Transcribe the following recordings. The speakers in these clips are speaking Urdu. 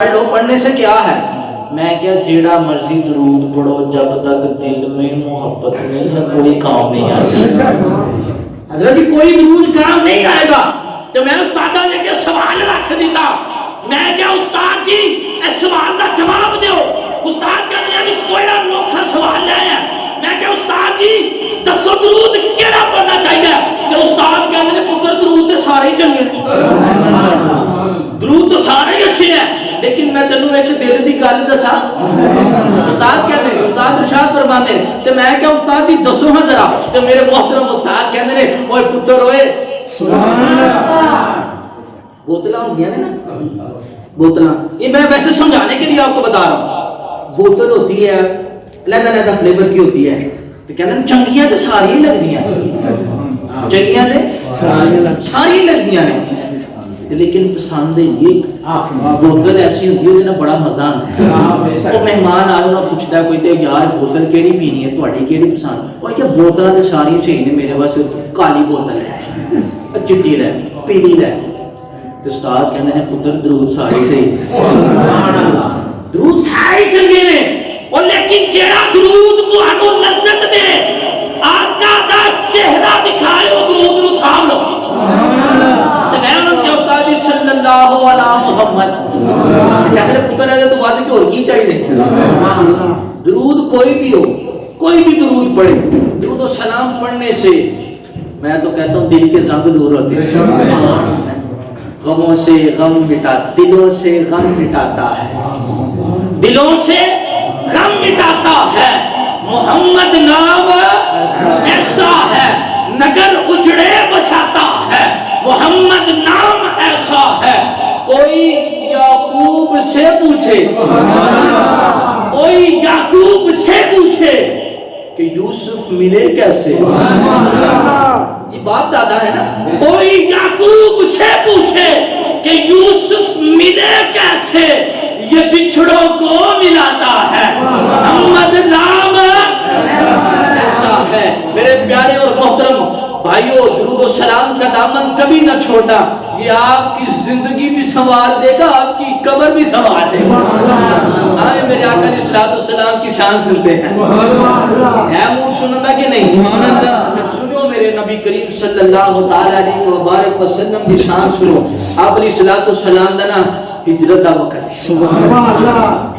پڑھو، پڑھنے سے کیا ہے؟ میں کیا جیڑا مرضی درود پڑھو جب تک دل میں محبت نہیں ہے کوئی کام نہیں آتا۔ حضرت جی کوئی درود کام نہیں آئے گا۔ تو میں استادہ نے کہ سوال رکھ دیتا، میں کیا استاد جی اس سوال کا جواب دیو۔ استاد کہتے ہیں کوئی نہ نوکھا سوال لے ہے، میں کیا استاد جی دسو درود کیڑا پڑھنا چاہیے؟ تو استاد کہتے ہیں پتر درود تو سارے ہی چنگے ہیں، درود تو سارے ہی اچھے ہیں، لیکن میں تینوں ایک دل دی گل دسا۔ استاد کہتے ہیں، استاد ارشاد فرماتے ہیں تے میں کیا استاد جی دسو ہاں ذرا، تے میرے محترم استاد کہتے ہیں اوے پتر اوئے سبحان اللہ، بوتلاں ہوندیاں نے نا، بوتلاں، یہ میں ویسے سمجھانے کے لیے آپ کو بتا رہا ہوں۔ بوتل ہوتی ہے علیحدہ علیحدہ فلیور کی ہوتی ہے، تو کہتے ہیں چنگیاں تو ساری ہی لگدیاں، چنگیاں تے ساری لگدیاں نے، لیکن پسند یہ بوتل ایسی ہوتی ہے جنہیں بڑا مزہ آتا ہے۔ وہ مہمان آئے انہوں پوچھتا ہے کوئی تے یار بوتل کیڑی پینی ہے تہاڈی کیڑی پسند؟ اور کیا بوتلاں تے ساری صحیح نے، میرے پاس کالی بوتل ہے، چٹی رہ پیلی رہ۔ تو استاد کہندے ہیں پتر درود ساری صحیح، سبحان اللہ، درود سارے چنگے نے، اور لیکن جیڑا درود تہانوں لذت دے آقا دا چہرہ دکھائے وہ درود نوں تھام لو۔ صلی اللہ علیہ محمد کہتے ہیں پتر ہے تو بات کی اور کی چاہیے۔ درود کوئی بھی ہو، کوئی بھی درود پڑھے، درود و سلام پڑھنے سے میں تو کہتا ہوں دل کے زنگ دور ہوتے ہیں، غموں سے غم مٹاتا، دلوں سے غم مٹاتا ہے، دلوں سے غم مٹاتا ہے۔ محمد نام ایسا ہے نگر اجڑے بساتا ہے، محمد نام ایسا ہے کوئی یعقوب سے پوچھے، کوئی یعقوب سے پوچھے کہ یوسف ملے کیسے، یہ باپ دادا ہے نا، کوئی یعقوب سے پوچھے کہ یوسف ملے کیسے، یہ بچھڑوں کو ملاتا ہے، محمد نام ایسا ہے۔ میرے پیارے اور محترم بھائیو، درود و سلام کا دامن کبھی نہ چھوڑنا، یہ آپ کی زندگی بھی سنوار دے گا، آپ کی قبر بھی سنوار دے گا۔ آئے میرے آقا علیہ السلام کی شان سنتے ہیں، ہے موڈ سننا کہ نہیں؟ پھر سنو میرے نبی کریم صلی اللہ علیہ وبارک وسلم کی شان سنو۔ آپ علیہ السلام دنا ہجرت دا وقت ہے،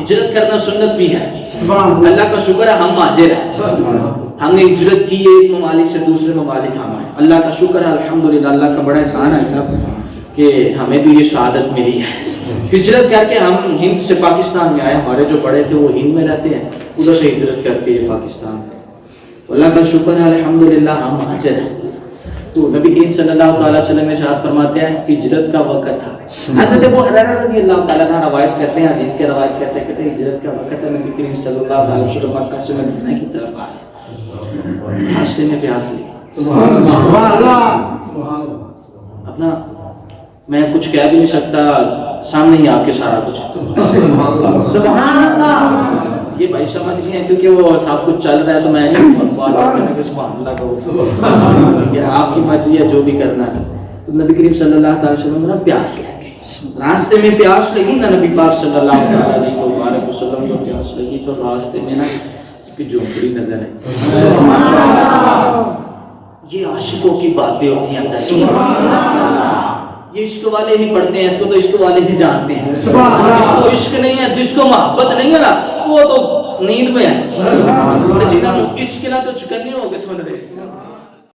ہجرت کرنا سنت بھی ہے، اللہ کا شکر ہے ہم مہاجر ہیں، ہم نے ہجرت کی ایک ممالک سے دوسرے ممالک ہم آئے، اللہ کا شکر ہے الحمدللہ، اللہ کا بڑا احسان ہے کہ ہمیں بھی یہ شہادت ملی ہے۔ ہجرت کر کے ہم ہند سے پاکستان میں آئے، ہمارے جو بڑے تھے وہ ہند میں رہتے ہیں، ادھر سے ہجرت کر کے یہ پاکستان، اللہ کا شکر ہے الحمدللہ ہم مہاجر ہیں۔ تو نبی کریم صلی اللہ علیہ وسلم میں ارشاد فرماتے ہیں ہجرت کا وقت تھا۔ حضرت ابو ہریرہ رضی اللہ تعالیٰ عنہ روایت کرتے ہیں، حدیث کے روایت کرتے ہیں ہجرت کا وقت ہے، نبی کریم صلی اللہ علیہ وسلم مکہ سے مدینہ کی طرف آئے، راستے میں پیاس لگی، اپنا میں کچھ کہہ بھی نہیں سکتا، سامنے ہی آپ کے سارا کچھ، سبحان اللہ۔ یہ بھائی سمجھ نہیں ہے کیونکہ وہ سب کچھ چل رہا ہے تو میں نہیں بات کرنے کے سبحان اللہ کہوں، کہ آپ کی مرضی ہے جو بھی کرنا ہے۔ تو نبی کریم صلی اللہ علیہ وسلم نے پیاس لگی، راستے میں پیاس لگی نا، نبی پاک صلی اللہ علیہ وسلم کو پیاس لگی تو راستے میں نا ایک جھونپڑی نظر ہے۔ یہ عاشقوں کی باتیں ہوتی ہیں، یہ عشق والے ہی پڑھتے ہیں، اس کو تو عشق والے ہی جانتے ہیں، جس کو عشق نہیں ہے، جس کو محبت نہیں ہے نا وہ تو نیند میں ہے، جنہوں عشق نہ تو چکنی ہو کے سن رہے۔